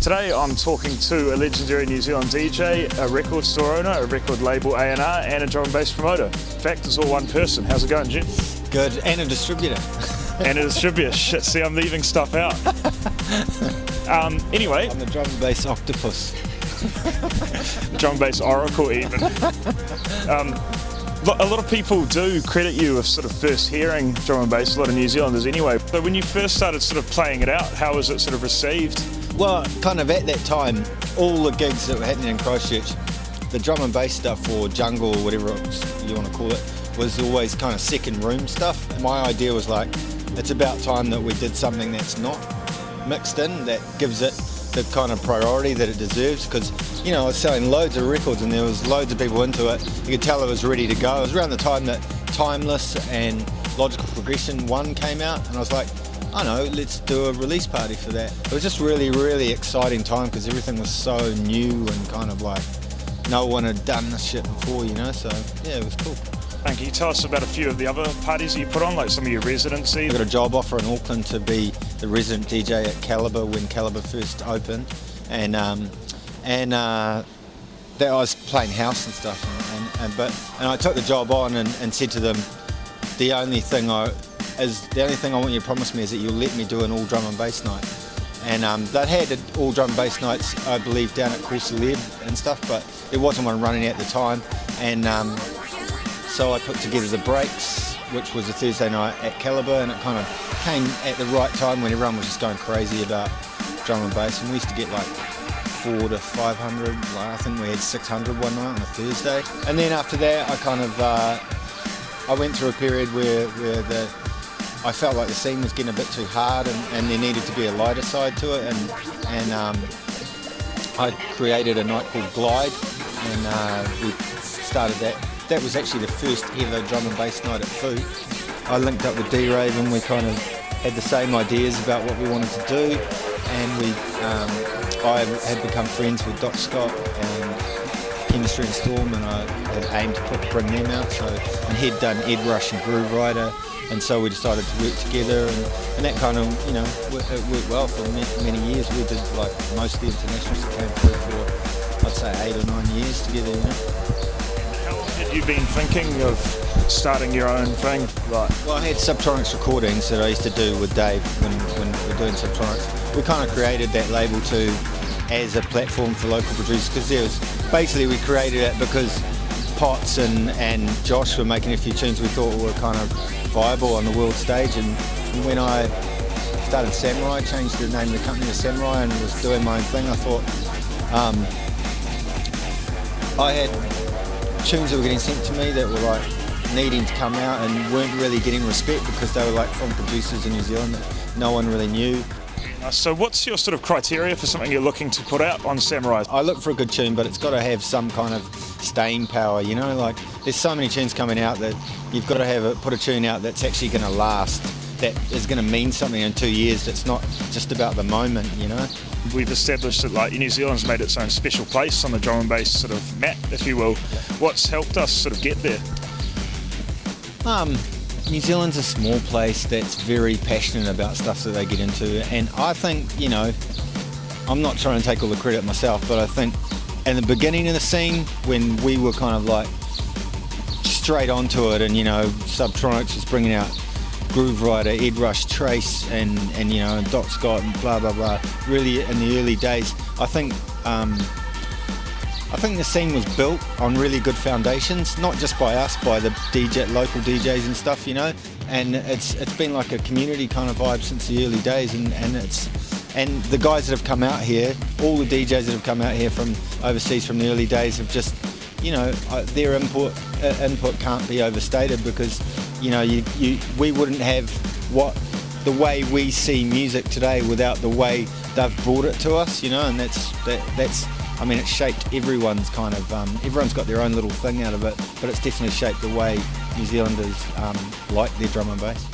Today I'm talking to a legendary New Zealand DJ, a record store owner, a record label A&R, and a drum and bass promoter. In fact, it's all one person. How's it going, Jim? Good, and a distributor. And a distributor. Shit, see, I'm leaving stuff out. Anyway. I'm the drum and bass octopus. Drum and bass oracle, even. A lot of people do credit you with sort of first hearing drum and bass, a lot of New Zealanders anyway. But when you first started sort of playing it out, how was it sort of received? Well, kind of at that time, all the gigs that were happening in Christchurch, the drum and bass stuff, or jungle, or whatever you want to call it, was always kind of second room stuff. My idea was like, it's about time that we did something that's not mixed in, that gives it the kind of priority that it deserves, because, you know, I was selling loads of records and there was loads of people into it. You could tell it was ready to go. It was around the time that Timeless and Logical Progression 1 came out, and I was like, I don't know, let's do a release party for that. It was just really, really exciting time because everything was so new and kind of like no one had done this shit before, you know, so yeah, it was cool. And can you tell us about a few of the other parties that you put on, like some of your residencies? I got a job offer in Auckland to be the resident DJ at Calibre when Calibre first opened, and that I was playing house and stuff, and I took the job on and said to them, the only thing I want you to promise me is that you'll let me do an all drum and bass night. And they'd had all drum and bass nights, I believe, down at Corsaleb and stuff, but there wasn't one running at the time, and so I put together the Breaks, which was a Thursday night at Calibre, and it kind of came at the right time when everyone was just going crazy about drum and bass, and we used to get like 400 to 500, like I think we had 600 one night on a Thursday. And then after that I kind of I went through a period where I felt like the scene was getting a bit too hard, and there needed to be a lighter side to it, and I created a night called Glide, and we started that. That was actually the first ever drum and bass night at Foo. I linked up with D-Rave and we kind of had the same ideas about what we wanted to do, and I had become friends with Doc Scott and Chemistry and Storm, and I had aimed to bring them out, and he'd done Ed Rush and Groove Rider, and so we decided to work together, and that kind of, you know, it worked well for many years. We did like most of the internationals that came through for, I'd say, 8 or 9 years together, you know. How long had you been thinking of starting your own thing? Like, well, I had Subtronics recordings that I used to do with Dave when we were doing Subtronics. We kind of created that label too as a platform for local producers, because we created it because Potts and Josh were making a few tunes we thought were kind of viable on the world stage, and when I started Samurai, changed the name of the company to Samurai, and was doing my own thing, I thought I had tunes that were getting sent to me that were like needing to come out and weren't really getting respect because they were like from producers in New Zealand that no one really knew. So what's your sort of criteria for something you're looking to put out on Samurai? I look for a good tune, but it's got to have some kind of staying power, you know, like there's so many tunes coming out that you've got to put a tune out that's actually going to last, that is going to mean something in 2 years, that's not just about the moment, you know. We've established that like New Zealand's made its own special place on the drum and bass sort of map, if you will. What's helped us sort of get there? New Zealand's a small place that's very passionate about stuff that they get into, and I think, you know, I'm not trying to take all the credit myself, but I think in the beginning of the scene, when we were kind of like straight onto it, and, you know, Subtronics was bringing out Groove Rider, Ed Rush, Trace, and you know, and Doc Scott and blah blah blah, really in the early days, I think the scene was built on really good foundations, not just by us, by the local DJs and stuff, you know. And it's been like a community kind of vibe since the early days, and the guys that have come out here, all the DJs that have come out here from overseas from the early days have just, you know, their input can't be overstated, because, you know, we wouldn't have the way we see music today without the way they've brought it to us, you know. And that's I mean, it's shaped everyone's kind of, everyone's got their own little thing out of it, but it's definitely shaped the way New Zealanders like their drum and bass.